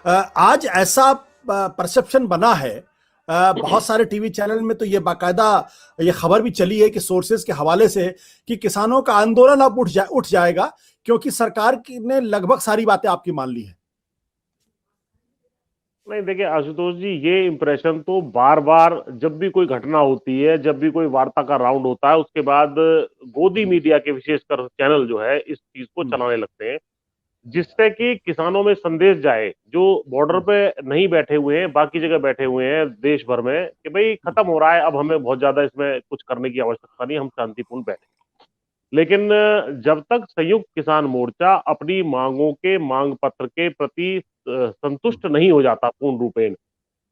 आज ऐसा परसेप्शन बना है, बहुत सारे टीवी चैनल में तो ये बाकायदा ये खबर भी चली है कि सोर्सेज के हवाले से कि किसानों का आंदोलन अब उठ जाएगा क्योंकि सरकार ने लगभग सारी बातें आपकी मान ली है। नहीं, देखिए आशुतोष जी, ये इंप्रेशन तो बार बार जब भी कोई घटना होती है, जब भी कोई वार्ता का राउंड होता है, उसके बाद गोदी मीडिया के विशेषकर चैनल जो है इस चीज को चलाने लगते हैं, जिससे कि किसानों में संदेश जाए जो बॉर्डर पे नहीं बैठे हुए हैं, बाकी जगह बैठे हुए हैं देश भर में, कि भाई खत्म हो रहा है, अब हमें बहुत ज्यादा इसमें कुछ करने की आवश्यकता नहीं, हम शांतिपूर्ण बैठे। लेकिन जब तक संयुक्त किसान मोर्चा अपनी मांगों के मांग पत्र के प्रति संतुष्ट नहीं हो जाता पूर्ण रूपेण,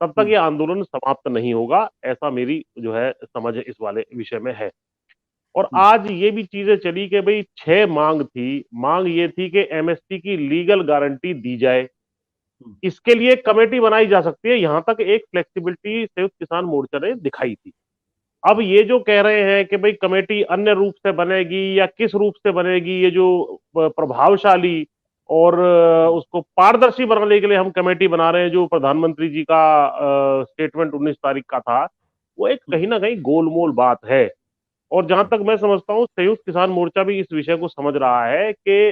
तब तक ये आंदोलन समाप्त नहीं होगा, ऐसा मेरी जो है समझ इस वाले विषय में है। और आज ये भी चीजें चली कि भाई 6 मांग थी। मांग ये थी कि एमएसपी की लीगल गारंटी दी जाए, इसके लिए कमेटी बनाई जा सकती है, यहां तक एक फ्लेक्सिबिलिटी संयुक्त किसान मोर्चा ने दिखाई थी। अब ये जो कह रहे हैं कि भाई कमेटी अन्य रूप से बनेगी या किस रूप से बनेगी, ये जो प्रभावशाली और उसको पारदर्शी बनाने के लिए हम कमेटी बना रहे हैं, जो प्रधानमंत्री जी का स्टेटमेंट 19 तारीख का था, वो एक कहीं ना कहीं गोलमोल बात है। और जहां तक मैं समझता हूँ संयुक्त किसान मोर्चा भी इस विषय को समझ रहा है कि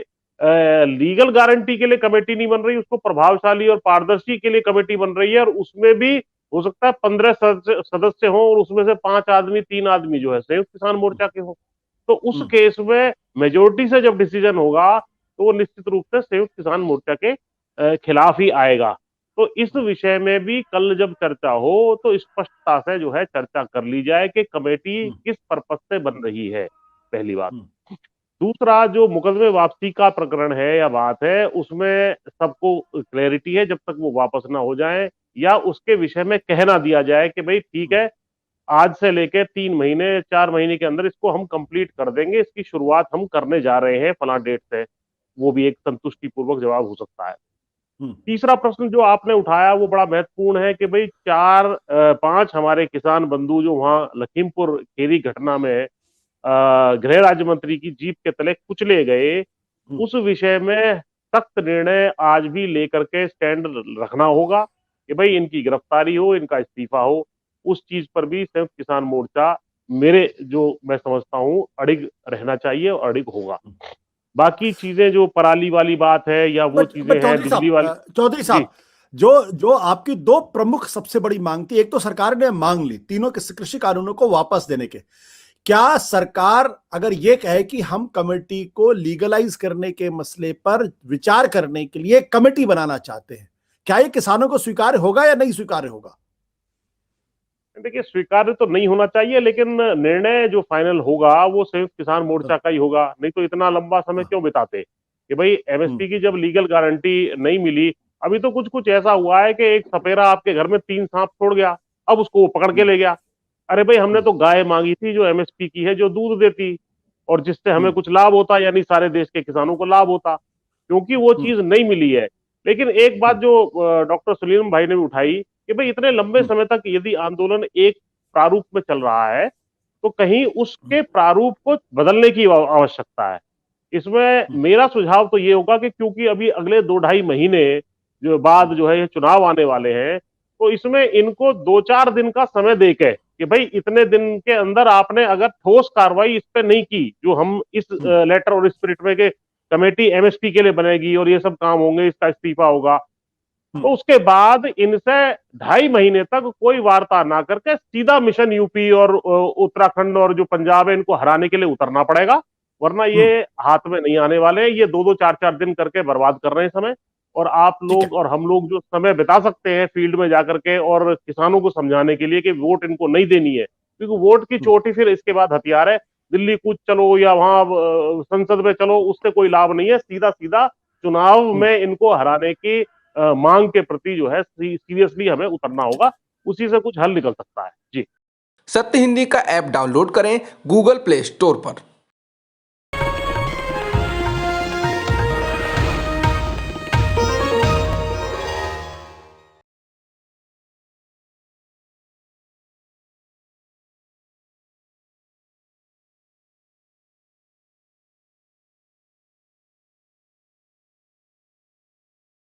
लीगल गारंटी के लिए कमेटी नहीं बन रही, उसको प्रभावशाली और पारदर्शी के लिए कमेटी बन रही है, और उसमें भी हो सकता है 15 सदस्य हों और उसमें से 5 आदमी 3 आदमी जो है संयुक्त किसान मोर्चा के हों। तो उस केस में मेजोरिटी से जब डिसीजन होगा तो वो निश्चित रूप से संयुक्त किसान मोर्चा के खिलाफ ही आएगा। तो इस विषय में भी कल जब चर्चा हो तो स्पष्टता से जो है चर्चा कर ली जाए कि कमेटी किस पर्पज से बन रही है, पहली बात। दूसरा, जो मुकदमे वापसी का प्रकरण है या बात है, उसमें सबको क्लैरिटी है, जब तक वो वापस ना हो जाए या उसके विषय में कहना दिया जाए कि भाई ठीक है, आज से लेकर 3 महीने 4 महीने के अंदर इसको हम कंप्लीट कर देंगे, इसकी शुरुआत हम करने जा रहे हैं फला डेट से, वो भी एक संतुष्टिपूर्वक जवाब हो सकता है। तीसरा प्रश्न जो आपने उठाया वो बड़ा महत्वपूर्ण है कि भाई 4-5 हमारे किसान बंधु जो वहां लखीमपुर खेरी घटना में गृह राज्य मंत्री की जीप के तले कुचले गए, उस विषय में सख्त निर्णय आज भी लेकर के स्टैंड रखना होगा कि भाई इनकी गिरफ्तारी हो, इनका इस्तीफा हो। उस चीज पर भी संयुक्त किसान मोर्चा, मेरे जो मैं समझता हूं, अड़िग रहना चाहिए और अड़िग होगा। बाकी चीजें जो पराली वाली बात है या वो चीजें हैं बिजली वाली। चौधरी जी, साहब, जो जो आपकी दो प्रमुख सबसे बड़ी मांग थी, एक तो सरकार ने मांग ली तीनों के कृषि कानूनों को वापस देने के, क्या सरकार अगर ये कहे कि हम कमेटी को लीगलाइज करने के मसले पर विचार करने के लिए कमेटी बनाना चाहते हैं, क्या ये किसानों को स्वीकार्य होगा या नहीं स्वीकार्य होगा? देखिए स्वीकार्य तो नहीं होना चाहिए, लेकिन निर्णय जो फाइनल होगा वो संयुक्त किसान मोर्चा का ही होगा, नहीं तो इतना लंबा समय क्यों बिताते कि भाई एमएसपी की जब लीगल गारंटी नहीं मिली। अभी तो कुछ कुछ ऐसा हुआ है कि एक सपेरा आपके घर में 3 सांप छोड़ गया, अब उसको वो पकड़ के ले गया। अरे भाई, हमने तो गाय मांगी थी जो एमएसपी की है, जो दूध देती और जिससे हमें कुछ लाभ होता, यानी सारे देश के किसानों को लाभ होता, क्योंकि वो चीज नहीं मिली है। लेकिन एक बात जो डॉक्टर सलीम भाई ने भी उठाई कि भाई इतने लंबे समय तक यदि आंदोलन एक प्रारूप में चल रहा है तो कहीं उसके प्रारूप को बदलने की आवश्यकता है। इसमें मेरा सुझाव तो ये होगा कि क्योंकि अभी अगले 2-2.5 महीने जो बाद जो है ये चुनाव आने वाले हैं, तो इसमें इनको 2-4 दिन का समय देके कि भाई इतने दिन के अंदर आपने अगर ठोस कार्रवाई इस पे नहीं की, जो हम इस लेटर और स्पिरिट में के कमेटी एमएसपी के लिए बनेगी और ये सब काम होंगे, इसका इस्तीफा होगा, तो उसके बाद इनसे 2.5 महीने तक कोई वार्ता ना करके सीधा मिशन यूपी और उत्तराखंड और जो पंजाब है इनको हराने के लिए उतरना पड़ेगा, वरना ये हाथ में नहीं आने वाले हैं। ये 2-2 4-4 दिन करके बर्बाद कर रहे हैं समय, और आप लोग और हम लोग जो समय बिता सकते हैं फील्ड में जाकर के और किसानों को समझाने के लिए कि वोट इनको नहीं देनी है, क्योंकि वोट की चोटी फिर इसके बाद हथियार है, दिल्ली कूच चलो या वहां संसद में चलो, उससे कोई लाभ नहीं है। सीधा सीधा चुनाव में इनको हराने की मांग के प्रति जो है सीरियसली हमें उतरना होगा, उसी से कुछ हल निकल सकता है। जी, सत्य हिंदी का ऐप डाउनलोड करें गूगल प्ले स्टोर पर।